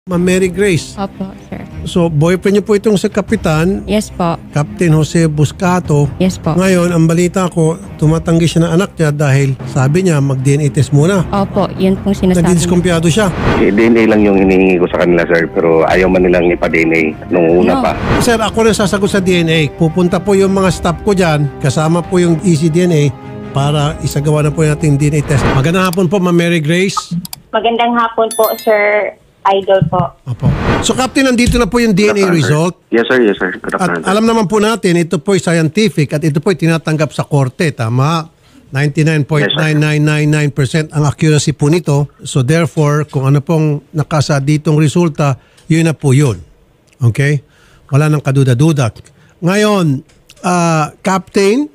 Ma'am Mary Grace. Opo, sir. So, boyfriend niyo po itong si Kapitan, Yes po. Captain Jose Buscato. Yes po. Ngayon, ang balita ko, tumatanggi siya ng anak niya dahil sabi niya mag-DNA test muna. Opo, yun pong sinasabi. Nagdidiskumpiyado siya. DNA lang yung hinihingi ko sa kanila, sir, pero ayaw man nilang ipa-DNA nung una No. pa. Sir, ako rin sasagot sa DNA. Pupunta po yung mga staff ko dyan, kasama po yung ECDNA para isagawa na po natin DNA test. Magandang hapon po, Ma'am Mary Grace. Magandang hapon po, Sir Idol po. Opo. So, Captain, nandito na po yung DNA result. Yes, sir. Yes, sir. Good At afternoon, sir. alam naman po natin, ito po ay scientific at ito po ay tinatanggap sa korte. Tama? 99.9999% ang accuracy po nito. So therefore, kung ano pong nakasa ditong resulta, yun na po yun. Okay? Wala nang kaduda-duda. Ngayon, Captain,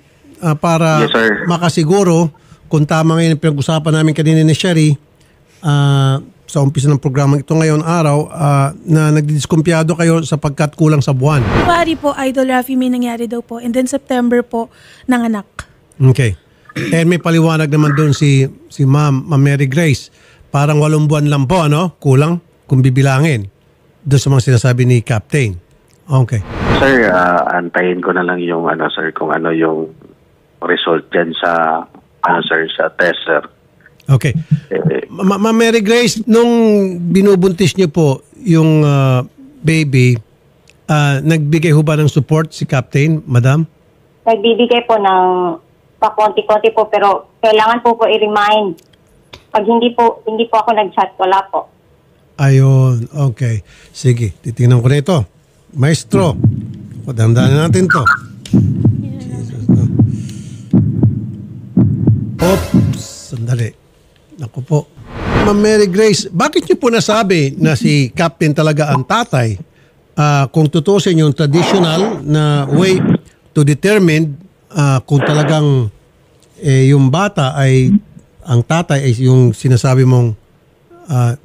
para Yes, sir. makasiguro kung tama ngayon ang pinag-usapan namin kanina ni Sherry, sa umpisa ng programa ito ngayon araw, na nagdidiskumpiyado kayo sapagkat kulang sa buwan. February po, Idol Rafi, may nangyari daw po. And then September po, nanganak. Okay. And may paliwanag naman doon si Ma'am Mary Grace. Parang 8 buwan lang po, ano? Kulang kung bibilangin. Doon sa mga sinasabi ni Captain. Okay. Sir, antayin ko na lang yung sir, kung ano yung result dyan sa sir, sa test, sir. Okay. Ma'am Mary Grace, nung binubuntis niyo po yung baby, nagbigay ho ba ng support si Captain, Madam? Nagbibigay po ng pakonti-konti po, pero kailangan po i-remind. Pag hindi po ako nag-chat, wala po. Ayun. Okay. Sige. Titingnan ko na ito. Maestro. Damdamin natin to. Jesus, no. Oops. Sandali. Naku po. Ma'am Mary Grace, bakit niyo po nasabi na si Captain talaga ang tatay? Kung tutusin yung traditional na way to determine kung talagang yung bata ay ang tatay ay yung sinasabi mong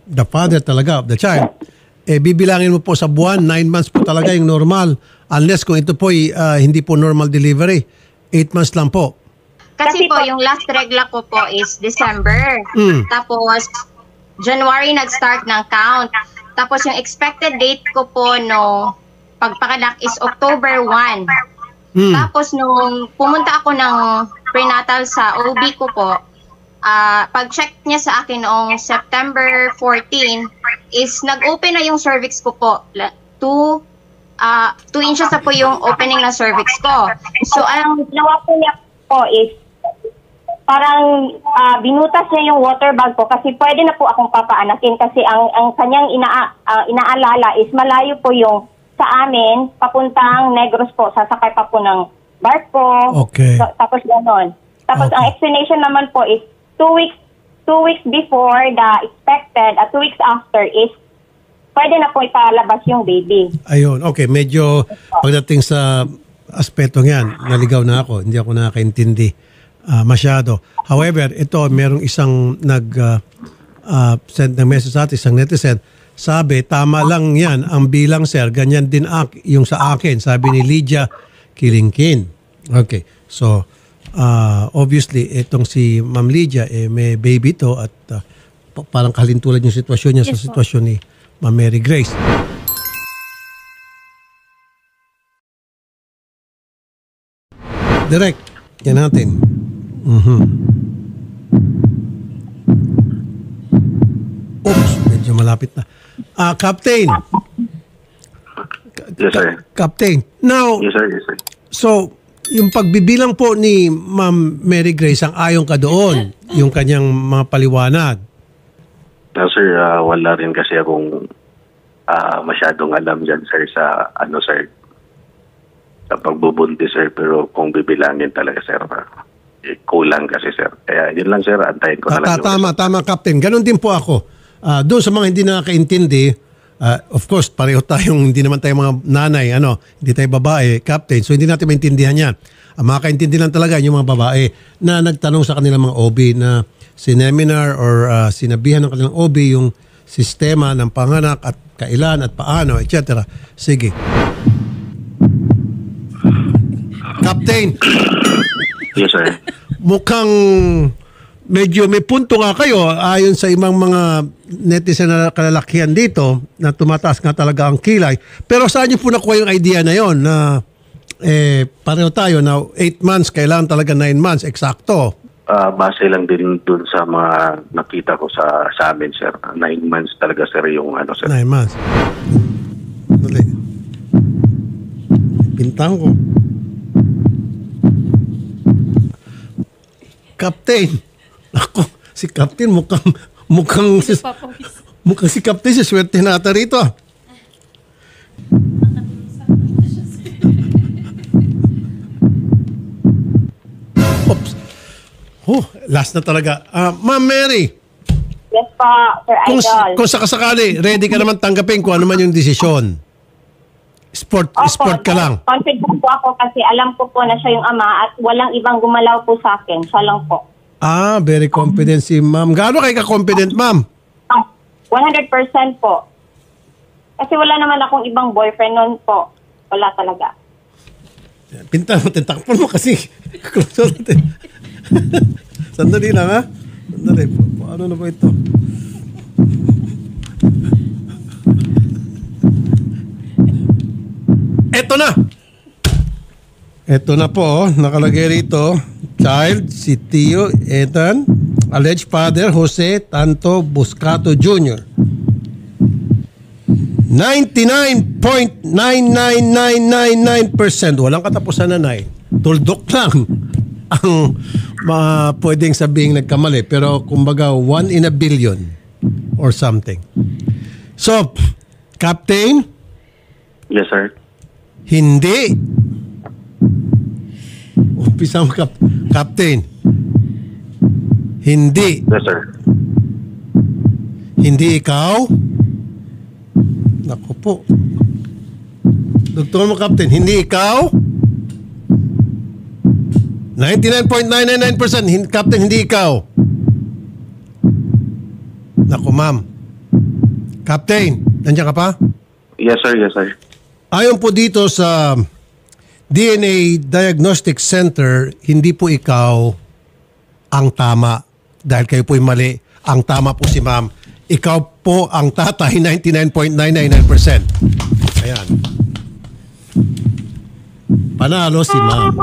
the father talaga of the child, bibilangin mo po sa buwan, 9 months po talaga yung normal. Unless kung ito po hindi po normal delivery, 8 months lang po. Kasi po, yung last regla ko po is December. Tapos, January nag-start ng count. Tapos, yung expected date ko po no pagpakanak is October 1. Tapos, nung pumunta ako ng prenatal sa OB ko po, pag-check niya sa akin noong September 14 is nag-open na yung cervix ko po. 2 inches na po yung opening ng cervix ko. So, ang ginawa po niya po is parang binutas niya yung water bag ko kasi pwede na po akong papaanakin kasi ang kanyang inaalala is malayo po yung sa amin papuntang Negros po, sasakay pa po ng barko. Okay. So, tapos gano'n. Tapos Okay. ang explanation naman po is 2 weeks before the expected at 2 weeks after is pwede na po ipalabas yung baby. Ayun. Okay. Medyo pagdating sa aspetong yan, naligaw na ako. Hindi ako nakakaintindi masyado. However, ito, merong isang nag-send ng message sa atin, isang netizen. Sabi, tama lang yan. Ang bilang, sir, ganyan din yung sa akin. Sabi ni Lydia Kilingkin. Okay. So, obviously, itong si Ma'am Lydia, may baby to at parang kalintulan yung sitwasyon niya sa sitwasyon ni Ma'am Mary Grace. Direct. Yan natin. Oops, medyo malapit na. Captain. Yes, sir. Captain. Now, Yes, sir. Yes, sir. so, yung pagbibilang po ni Ma'am Mary Grace, ang ayon ka doon, yung kanyang mga paliwanag. No, sir, wala rin kasi akong masyadong alam dyan, sir, sa sir, sa pagbubuntis, sir. Pero kung bibilangin talaga, sir, kulang kasi, sir. Kaya yun lang, sir, antayin ko na lang. Tama, Captain. Ganon din po ako. Doon sa mga hindi nakakaintindi, of course, pareho tayong, hindi naman tayo mga nanay, hindi tayo babae, Captain. So, hindi natin maintindihan yan. Ang makakaintindi lang talaga yung mga babae na nagtanong sa kanilang mga OB na sineminar or sinabihan ng kanilang OB yung sistema ng panganak at kailan at paano, etc. Sige. Captain. Yes, sir. Mukhang medyo may punto nga kayo ayon sa ibang mga netizen na kalalakihan dito na tumataas nga talaga ang kilay. Pero saan niyo po nakuha yung idea na yon na pareho tayo na 8 months, kailangan talaga 9 months, eksakto? Base lang din dun sa mga nakita ko sa amin, sir. 9 months talaga, sir, yung ano, sir. 9 months. Dali. Bintang ko. Captain. Ako, si Captain mukhang si Captain si swerte nata rito. Oops. Last na talaga. Ma'am Mary. Yes po, Sir Idol. Kung sakasakali, ready ka naman tanggapin kung ano man yung desisyon. Sport ka lang. Confident po ako kasi alam ko po na siya yung ama at walang ibang gumalaw po sa akin. Siya lang po. Very confident si ma'am. Gaano kayo ka-confident, ma'am? 100% po. Kasi wala naman akong ibang boyfriend noon po. Wala talaga. Pinta mo, takpan mo kasi. Sandali lang, ha? Sandali. Paano na ba ito? Eto na! Eto na po, nakalagay rito. Child, si Tio Ethan, alleged father Jose Tanto Buscato Jr. 99.99999%. Walang katapusan na 9. Tuldok lang ang pwedeng sabihing nagkamali. Pero kumbaga 1 in a billion or something. So, Captain? Yes, sir. Hindi. Umpisa mo, Captain. Hindi. Yes, sir. Hindi ikaw? Naku po. Doktor mo, Captain, hindi ikaw? 99.999%, Captain, hindi ikaw. Naku, ma'am. Captain, nandiyan ka pa? Yes, sir. Yes, sir. Ayon po dito sa DNA Diagnostic Center, hindi po ikaw ang tama dahil kayo po'y mali. Ang tama po si ma'am. Ikaw po ang tatay, 99.999%. Ayan. Panalo si ma'am.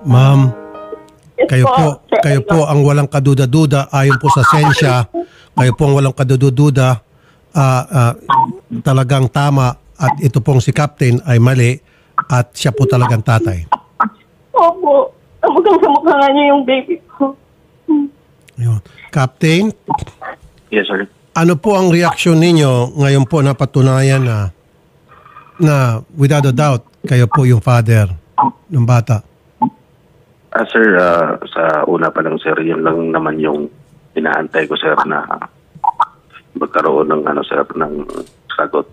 Ma'am, kayo po ang walang kaduda-duda ayon po sa sensya. Kayo po ang walang kaduda-duda. Talagang tama at ito pong si Captain ay mali at siya po talagang tatay. Opo. Kamukha nga niya yung baby ko. Ayun. Captain, Yes, sir. ano po ang reaksyon ninyo ngayon po na patunayan na without a doubt kayo po yung father ng bata? Sir, sa una pa lang, sir, yun lang naman yung inaantay ko, sir, na magkaroon ng, sir, ng sagot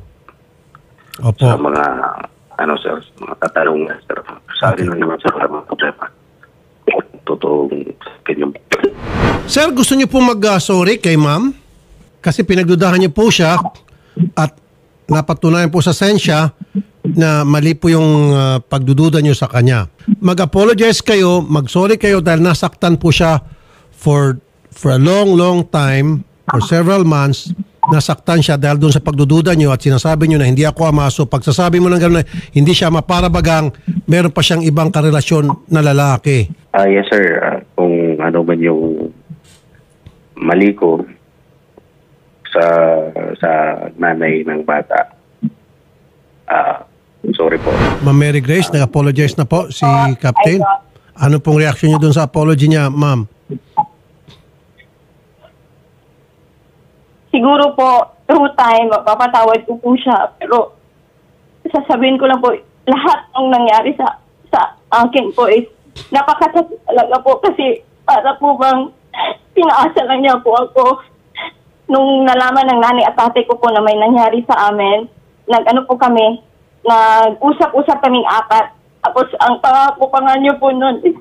Opo. sa mga, sir, mga katanungan, sir. Sa akin lang naman, sir, wala mga problema. Totoong kanyang. Sir, gusto niyo po mag-sorry kay ma'am? Kasi pinagdudahan niyo po siya at napatunayan po sa sensya na mali po yung pagdududa niyo sa kanya. Mag-apologize kayo, mag-sorry kayo dahil nasaktan po siya for a long time, for several months. Nasaktan siya dahil doon sa pagdududa niyo at sinasabi niyo na hindi ako ama. So pagsasabi mo ng gano'n, hindi siya maparabagang meron pa siyang ibang karelasyon na lalaki. Yes, sir. Kung ano man yung mali ko sa nanay ng bata, sorry po. Ma'am Mary Grace, nag-apologize na po si Captain. Ano pong reaction niyo doon sa apology niya, ma'am? Siguro po, through time, mapapatawad ko po siya. Pero sasabihin ko lang po, lahat ng nangyari sa akin po is napakasakit talaga po kasi para po bang pinaasa lang niya po ako. Nung nalaman ng nanay at tatay ko po na may nangyari sa amin, nag-usap-usap kaming apat. Tapos ang pangako pa nga niyo po noon is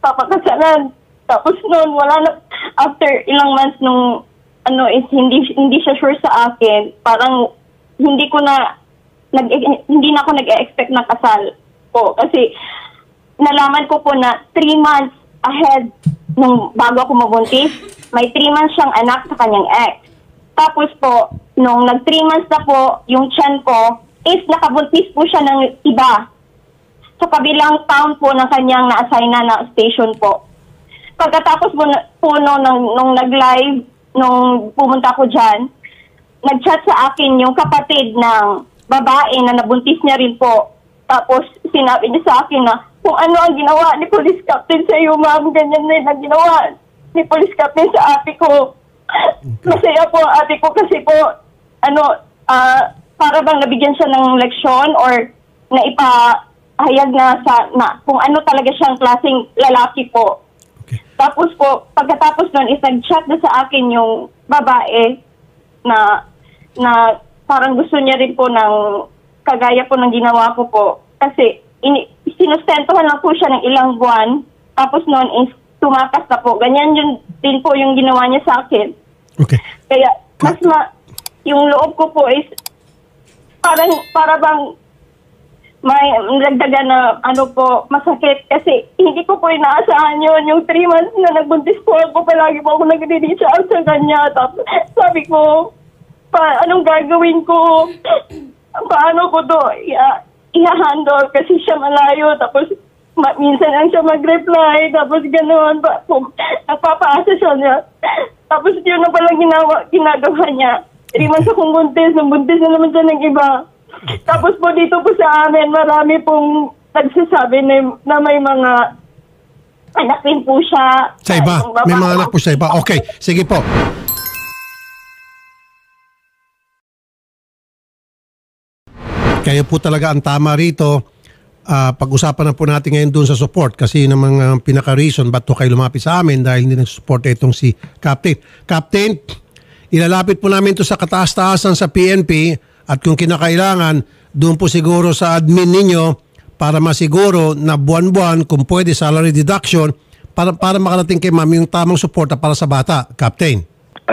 papakasalan. Tapos noon, wala na, after ilang months nung is hindi siya sure sa akin. Parang hindi na ako nag-expect ng kasal po kasi nalaman ko po na 3 months ahead nung bago ako mabuntis, may 3 months siyang anak sa kanyang ex. Tapos po, nung nag 3 months na po, yung tiyan ko is nakabuntis po siya ng iba sa kabilang town po ng kanyang na-assign na station po. Pagkatapos po nung nag-live, nung pumunta ko dyan, nag-chat sa akin yung kapatid ng babae na nabuntis niya rin po. Tapos sinabi niya sa akin na kung ano ang ginawa ni Police Captain sa iyo, ma'am, ganyan na ang ginawa ni Police Captain sa ate ko. Masaya po ate ko kasi po, para bang nabigyan siya ng leksyon or naipahayag na kung ano talaga siyang klaseng lalaki po. Okay. Tapos po, pagkatapos nun, nag-chat na sa akin yung babae na parang gusto niya rin po ng kagaya po ng ginawa ko po. Kasi sinustentuhan lang po siya ng ilang buwan. Tapos noon is tumakas na po. Ganyan yun din po yung ginawa niya sa akin. Okay. Kaya yung loob ko po is para bang may nagdaga na masakit kasi hindi ko po inaasahan yun. Yung 3 months na nagbuntis po ako, palagi po ako nag-reach out sa kanya. Tapos sabi ko, anong gagawin ko? Paano ko to i-handle kasi siya malayo. Tapos minsan lang siya mag-reply. Tapos gano'n. Nagpapaasa siya niya. Tapos yun na palang ginagawa niya. 3 months akong buntis. Nung buntis na naman siya ng iba. Tapos po dito po sa amin, marami pong nagsasabi na may mga anak rin po siya. Sa iba? May mga anak po sa iba. Okay, sige po. Kayo po talaga ang tama rito. Pag-usapan na po natin ngayon doon sa support kasi yun ang mga pinaka-reason ba't to kayo lumapit sa amin dahil hindi nag-support itong si Captain. Captain, ilalapit po namin to sa kataas-taasan sa PNP at kung kinakailangan, doon po siguro sa admin ninyo para masiguro na buwan-buwan kung pwede salary deduction para makarating kay ma'am yung tamang suporta para sa bata. Captain.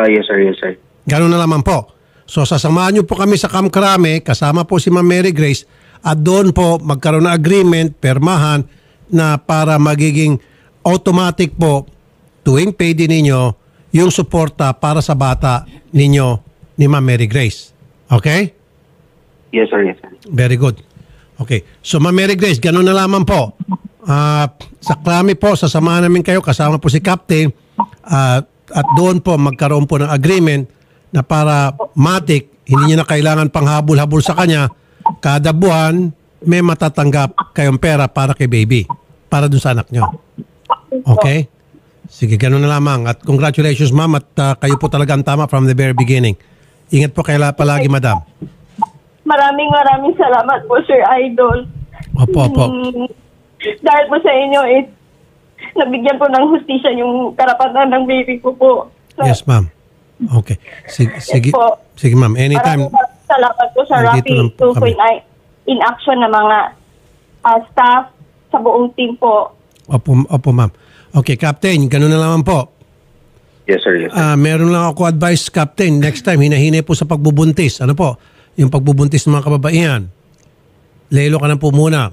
Yes sir. Ganun na naman po. So sasamahan nyo po kami sa Camp Crame, kasama po si Ma'am Mary Grace at doon po magkaroon ng agreement, permahan na para magiging automatic po tuwing payday ninyo yung suporta para sa bata ninyo ni Ma'am Mary Grace. Okay? Yes sir. Very good. Okay. So Ma'am Mary Grace, ganun na lamang po. Sa Crame po, sasamahan namin kayo, kasama po si Captain at doon po magkaroon po ng agreement na para matik, hindi niyo na kailangan pang habol-habol sa kanya. Kada buwan, may matatanggap kayong pera para kay baby. Para dun sa anak nyo. Okay? Sige, ganun na lamang. At congratulations, ma'am. At kayo po talaga ang tama from the very beginning. Ingat po kayo palagi, madam. Maraming salamat po, Sir Idol. Opo. Dahil po sa inyo, nabigyan po ng hustisya yung karapatan ng baby ko po. Yes, ma'am. Okay. Sige ma'am. Anytime. Maraming salamat po sa Rafi 2.9 in action ng mga staff sa buong team po. Opo ma'am. Okay, Captain, ganun na naman po. Yes sir. Meron lang ako advice, Captain. Next time, hinahinay po sa pagbubuntis. Ano po? Yung pagbubuntis ng mga kababaihan. Lelo ka na po muna,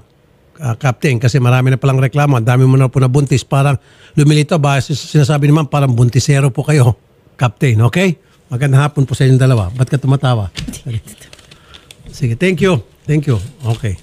Captain, kasi marami na palang reklamo. Ang dami mo na po na buntis. Parang lumilito ba? Sinasabi naman parang buntisero po kayo. Captain, okay? Magandang hapon po sa inyong dalawa. Ba't ka tumatawa? Sige, thank you. Okay.